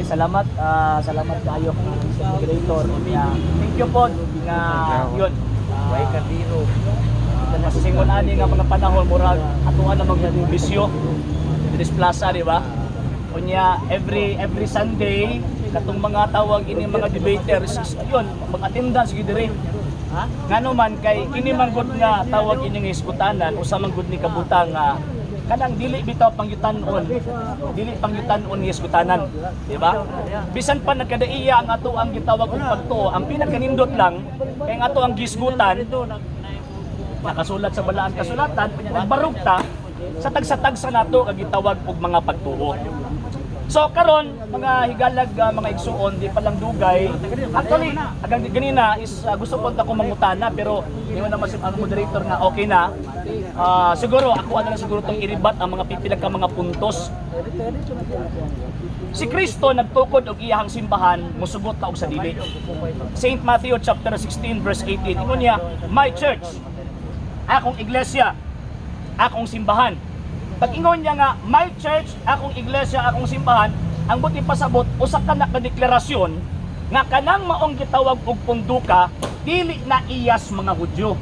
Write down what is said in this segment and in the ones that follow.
sige, salamat. Salamat kayo sa moderator. Thank you po nga yun. Way kadiro. Masisingon ani nga mga panahon murag atuan na magbisyo. This plaza, di ba? Kunya every Sunday katong mga tawag ini mga debaters yun mag-attendance gyud diri. Ngano man kay kini man gud nga tawag ini nga iskutanan usa man gud ni kabutang nga kanang dili bitaw pangyutanon. Dili pangyutanon nga iskutanan, di ba? Bisan pa nagkadaiya ang ato ang gitawag og pagtuo, ang pinakanindot lang kay ang ato ang gisgutan nakasulat sa balaan kasulatan kunya nagbarog ta sa tagsa-tagsa nato ang gitawag og mga pagtuo. So karon mga higalag mga igsuon di pa lang dugay. Actually agang ganina is gusto ko ta ko mangutana pero di man naman ang moderator nga okay na. Siguro ako na lang siguro tong iribat ang mga pipila ka mga puntos. Si Kristo nagtukod og iyahang simbahan mosugot ta og sa dili. Saint Matthew chapter 16 verse 18 ingon niya, "My church, akong iglesia, akong simbahan." Pag-ingon niya nga, my church, akong iglesia, akong simbahan, ang buti pasabot, usa ka na kadeklarasyon nga kanang maong gitawag og punduka, dili na iyas mga Hudyo.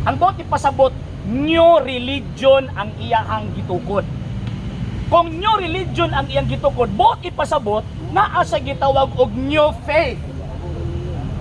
Ang buti pasabot, new religion ang iyahang gitukod. Kung new religion ang iyang gitukod, buti pasabot, naa sa gitawag og new faith.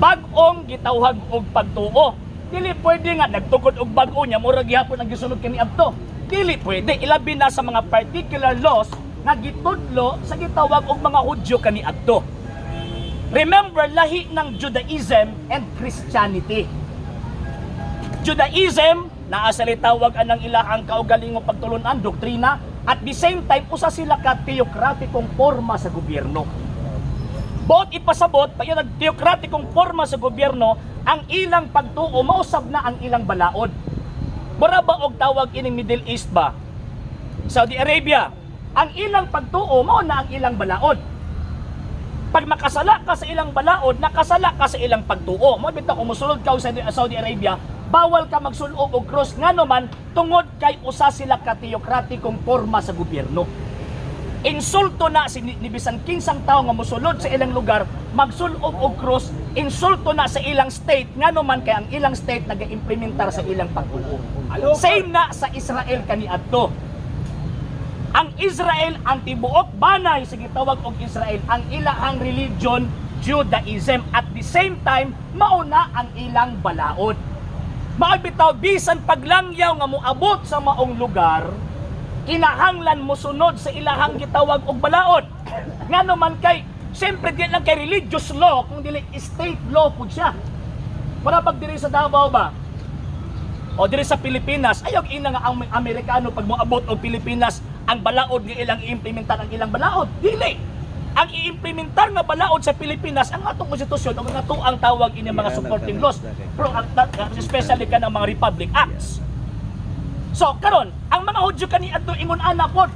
Bag-ong gitawag og pagtuo. Dili pwede nga nagtukod og bag-o niya, murag gihapon ang gisunod kani adto. Dili pwede, ilabi na sa mga particular laws na gitudlo sa gitawag og mga Hudyo kaniadto. Remember, lahi ng Judaism and Christianity. Judaism, naa sa litawag anang ilahang kaugalingong pagtulunan, doktrina, at the same time, usa sila ka teokratikong forma sa gobyerno. Bot ipasabot, payo nag teokratikong forma sa gobyerno, ang ilang pagtuo, mausab na ang ilang balaod. Mura ba og tawag ining Middle East ba? Saudi Arabia, ang ilang pagtuo mao na ang ilang balaod. Pag makasala ka sa ilang balaod, nakasala ka sa ilang pagtuo. Mo bitaw kung mosulod ka sa Saudi Arabia, bawal ka magsulog og cross ngano man tungod kay usa sila ka teokratikong forma sa gobyerno. Insulto na ni bisan kinsang tawo nga mosulod sa ilang lugar magsulog og cross, insulto na sa ilang state ngano man kay ang ilang state naga-implementar sa ilang pagtuo. Same na sa Israel kaniadto. Ang Israel ang tibuok banay sa gitawag og Israel ang ilahang religion Judaism, at the same time mauna ang ilang balaod. Mao bitaw bisan paglangyaw nga moabot sa maong lugar, kinahanglan mosunod sa ilahang gitawag og balaod. Ngano man kay siyempre di lang kay religious law kung dili state law pud siya. Para pag diri sa Davao ba o diri sa Pilipinas, ayaw ina nga ang Amerikano pag moabot og Pilipinas ang balaod nga ilang i-implementar ang ilang balaod. Dili. Ang i-implementar nga balaod sa Pilipinas ang atong konstitusyon o nga ang tawag ini mga supporting laws, especially ka ng mga Republic Acts. So karon, ang mga Hudyo kaniadto ingon ana pod,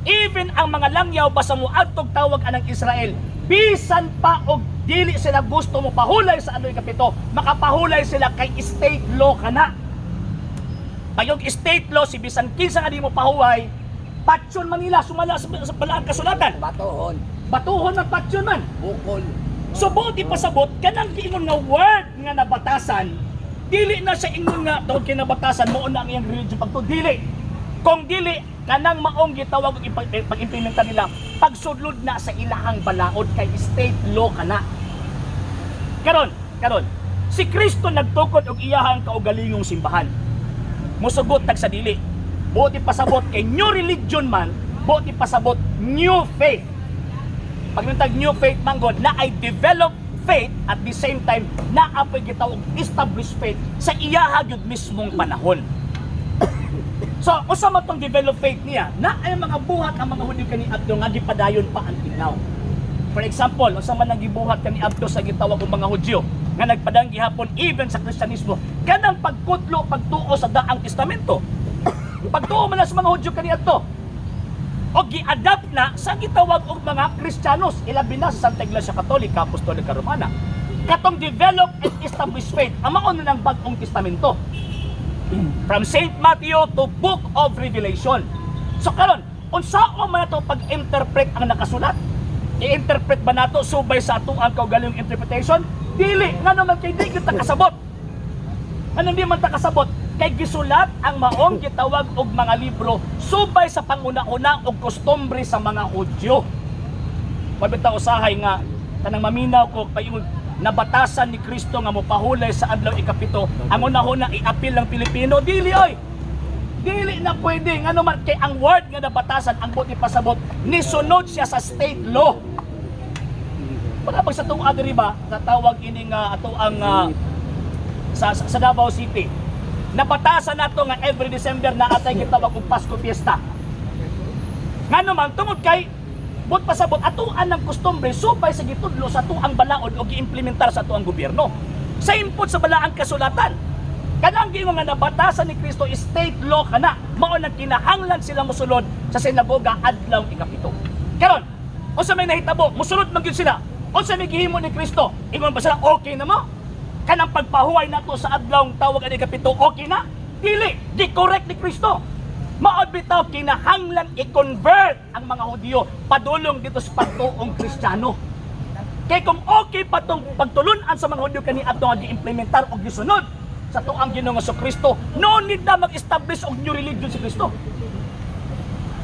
even ang mga langyaw basta mo adtog tawag anang Israel, bisan pa og dili sila gusto mo pahulay sa anoy kapito, makapahulay sila kay state law kana. Payog state law si bisan kinsa nga di mo pahuway, patsyon man nila sumala sa balaan kasulatan. Batuhon man patsyon man. Bukol. So buti pasabot kanang giingon nga word nga nabatasan, dili na sa ingon nga tawag kinabatasan mo na ang iyang religion pagto dili. Kung dili kanang maong gitawag og pag-implementa nila pagsudlod na sa ilahang balaod kay state law kana. Karon si Kristo nagtukod og iyahang kaugalingong simbahan. Musugot tag sa dili. Buti pasabot kay new religion man, buti pasabot new faith. Pag nitag new faith man god na ay develop faith at the same time na apoy gitawag established faith sa iyaha gyud mismong panahon. So, usa man tong develop faith niya na ay mga buhat ang mga Hudyo kaniadto nga gipadayon pa ang tingnaw. For example, usa man ang gibuhat kaniadto sa gitawag og mga Hudyo nga nagpadang gihapon even sa Kristyanismo kanang pagkutlo pagtuo sa daang testamento. Pagtuo man sa mga Hudyo kaniadto o gi-adapt na sa gitawag og mga Kristiyanos, ilabi na sa Santa Iglesia Katolika, Apostolika Romana. Katong develop and establish faith, ang mauna ng bagong testamento. From Saint Matthew to Book of Revelation. So karon, unsaon man ato pag-interpret ang nakasulat? i-interpret ba nato subay sa ato ang kaugalingong interpretation? Dili, nga naman kay di kita kasabot. Ano di man ta kasabot? Kay gisulat ang maong gitawag og mga libro subay sa panguna-una og kustombre sa mga Hudyo. Pabita usahay nga kanang maminaw ko payong nabatasan ni Kristo nga mopahulay sa adlaw ikapito. Ang una-una iapil ng Pilipino, dili oy. Dili na pwede nga naman kay ang word nga nabatasan ang buti pasabot ni sunod siya sa state law. Para pag sa tuong adiri ba, katawag ini nga ato ang sa Davao City. Nabatasan nato nga every December na atay gitawag og Pasko Fiesta. Nga naman tungod kay but pasabot atuan ng kustombre subay sa gitudlo sa tuang balaod o giimplementar sa tuang gobyerno. Sa input sa balaang kasulatan, kanang giingon nga nabatasan ni Kristo state law kana, mao nang kinahanglan sila mosulod sa sinagoga adlaw ikapito. Karon, unsa may nahitabo, mosulod man gyud sila. Unsa may gihimo ni Kristo? Ingon ba sila okay na mo? Kanang pagpahuway nato sa adlaw tawag ani ikapito, okay na? Dili, di correct ni Kristo. Maod bitaw kinahanglan i-convert ang mga Hudyo padulong dito sa pagtuong Kristiyano. Kay kung okay pa tong pagtulunan sa mga Hudyo kaniadto nga gi-implementar og gisunod sa tuang Ginoo nga Kristo, no need na mag-establish og new religion si Kristo.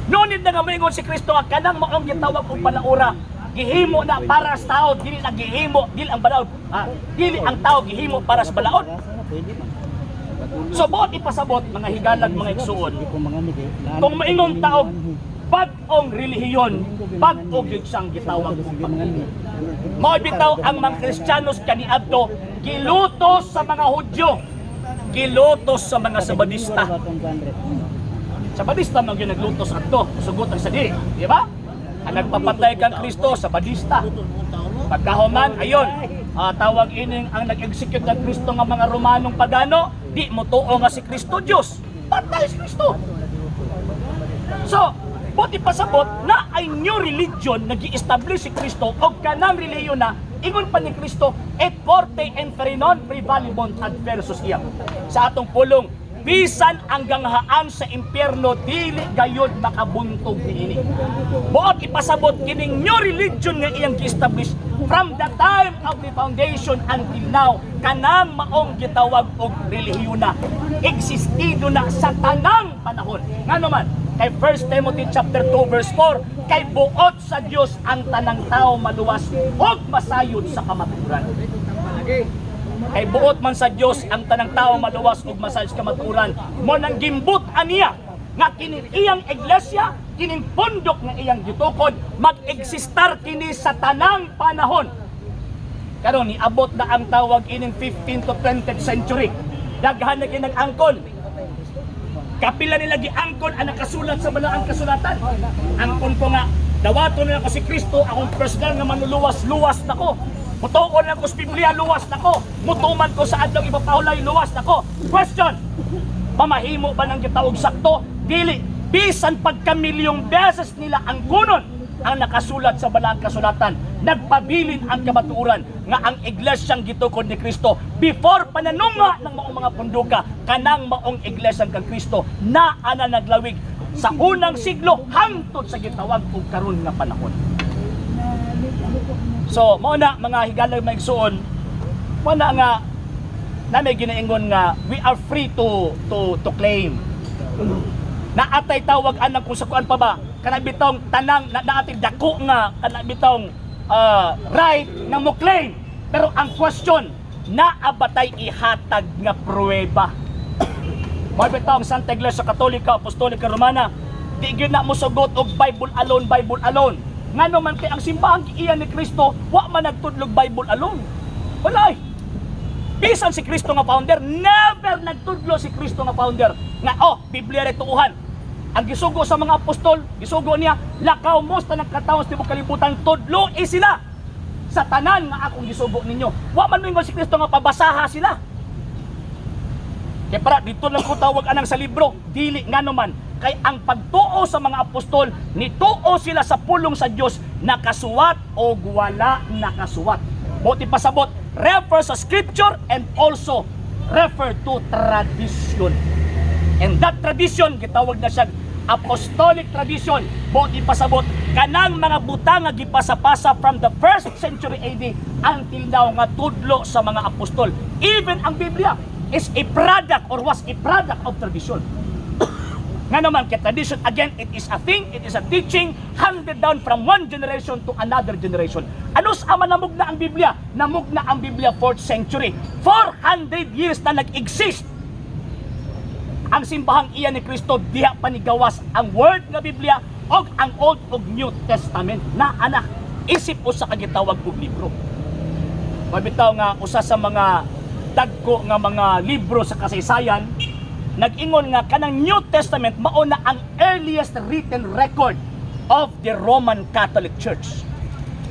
No need na nga moingon si Kristo nga kanang maong gitawag og balaura gihimo na para sa tao, dili na gihimo, dili ang balaod, dili ang tao gihimo para sa balaod. So buot ipasabot mga higalag mga igsuon, kung maingong tao bag-ong relihiyon, bag-og yun siyang gitawag kong pag-ibig. Mao bitaw ang mga Kristiyanos kaniadto gilutos sa mga Hudyo, gilutos sa mga Sabadista. Sabadista man gyud naglutos adto, sugot ang sadi, di ba? Ang nagpapatay kang Kristo, Sabadista. Pagkahuman, ayon, tawag ining ang nag-execute ng Kristo nga mga Romanong pagano, di mo tuo nga si Kristo Diyos. Patay si Kristo. So, buti pasabot na ay new religion nag-i-establish si Kristo o kanang relihiyon na ingon pa ni Kristo et forte inferinon prevalibont adversus iam. Sa atong pulong, bisan hanggang haan sa impyerno dili gayud makabuntog niini. Buot ipasabot kining new religion nga iyang gi-establish from the time of the foundation until now, kanang maong gitawag og relihiyon na existido na sa tanang panahon. Ngano man kay 1 Timothy chapter 2 verse 4, kay buot sa Dios ang tanang tao maluwas ug masayod sa kamatuoran. Kay buot man sa Dios ang tanang tao maluwas ug masayod sa kamatuoran. Mo nang gimbut aniya nga kini iyang iglesia, kining pundok nga iyang gitukod, mag-existar kini sa tanang panahon. Karon niabot na ang tawag ining 15th to 20th century. Daghan na kinag-angkon. Kapila nila giangkon ang nakasulat sa balaang kasulatan. Angkon ko nga, dawaton na ako si Kristo, akong personal nga manuluwas-luwas nako. Mutuon lang ko sa Biblia, luwas nako. Mutuman ko sa adlaw ipapahulay, luwas nako. Question, mamahimo ba ng gitawag sakto? Dili. Bisan pagkamilyong beses nila ang kunon ang nakasulat sa balaang kasulatan, nagpabilin ang kamatuoran nga ang iglesyang gitukod ni Kristo before pananunga ng mga punduka kanang maong iglesyang kang Kristo na ana naglawig sa unang siglo hangtod sa gitawag og karon nga panahon. So mao na mga higalag maigsuon, mao na nga namay ginaingon nga we are free to claim. Naatay tawag anak kung sa kuan pa ba kanang bitong tanang naatay dako nga kanang bitong right nga mo claim. Pero ang question, naabatay ihatag nga pruweba. Mao bitong Santa Iglesia Katolika Apostolika Romana, di gyud na mo sugot og Bible alone, Bible alone. Ngano man kay ang simbahan iyan ni Kristo, wa man nagtudlog Bible alone. Walay. Bisan si Kristo nga founder, never nagtudlo si Kristo nga founder nga Biblia re tuuhan. Ang gisugo sa mga apostol, gisugo niya, lakaw mo sa nagkataon sa tibok kalibutan, tudlo sila sa tanan nga akong gisugo ninyo. Wa man moingon si Kristo nga pabasaha sila. Kaya para dito lang ko tawag anang sa libro, dili ngano man kay ang pagtuo sa mga apostol, nituo sila sa pulong sa Dios, nakasuwat o wala nakasuwat. Buti pasabot, refer sa scripture and also refer to tradition. And that tradition, gitawag na siya apostolic tradition. Buti pasabot, kanang mga butang nga gipasa-pasa from the 1st century AD until now nga tudlo sa mga apostol. Even ang Biblia is a product or was a product of tradition. Nga naman, kay tradition, again, it is a thing, it is a teaching handed down from one generation to another generation. Ano sa namugna ang Biblia? Namugna ang Biblia 4th century. 400 years na nag-exist ang simbahang iyan ni Kristo, diha panigawas ang word nga Biblia o ang Old ug New Testament na anak isip usa ka gitawag og libro. Mabitaw nga usa sa mga dagko nga mga libro sa kasaysayan nag-ingon nga kanang New Testament mao na ang earliest written record of the Roman Catholic Church.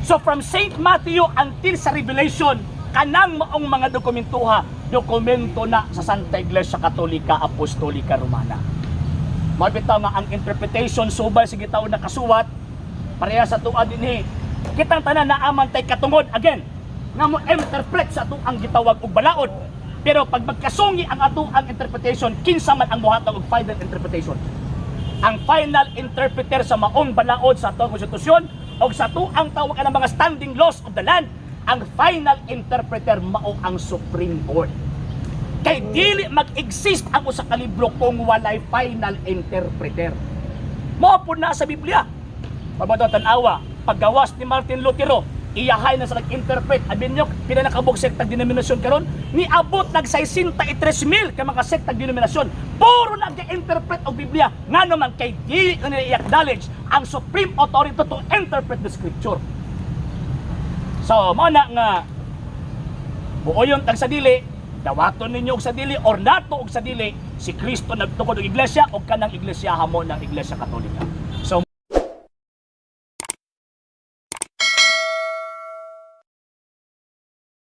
So from Saint Matthew until sa Revelation, kanang maong mga dokumento na sa Santa Iglesia Katolika Apostolika Romana. Mabitaw nga ang interpretation subay sa gitaw na kasuwat pareha sa tuwa dinhi. Kitang tanan na amantay katungod again nga mo interpret sa ang gitawag og balaod. Pero pag magkasungi ang ang interpretation, kinsa man ang muhatag og final interpretation. Ang final interpreter sa maong balaod sa atong konstitusyon o sa ang tawag ang mga standing laws of the land, ang final interpreter mao ang Supreme Court. Kay dili mag-exist ang usa ka libro kung walay final interpreter. Mao pud na sa Biblia. Pagbatong tanawa, paggawas ni Martin Lutero, iyahay na sa nag-interpret. Abin nyo, pila nakabog sektag denominasyon karon niabot nag 63,000 ka mga sektag denominasyon. Puro nag-interpret og Biblia. Nga naman kay dili na i-acknowledge ang supreme authority to interpret the scripture. So, mo na nga buoyon tag sa dili, dawaton ninyo og sa dili or nato og sa dili, si Kristo nagtukod og iglesia o kanang iglesia hamo ng Iglesia Katolika.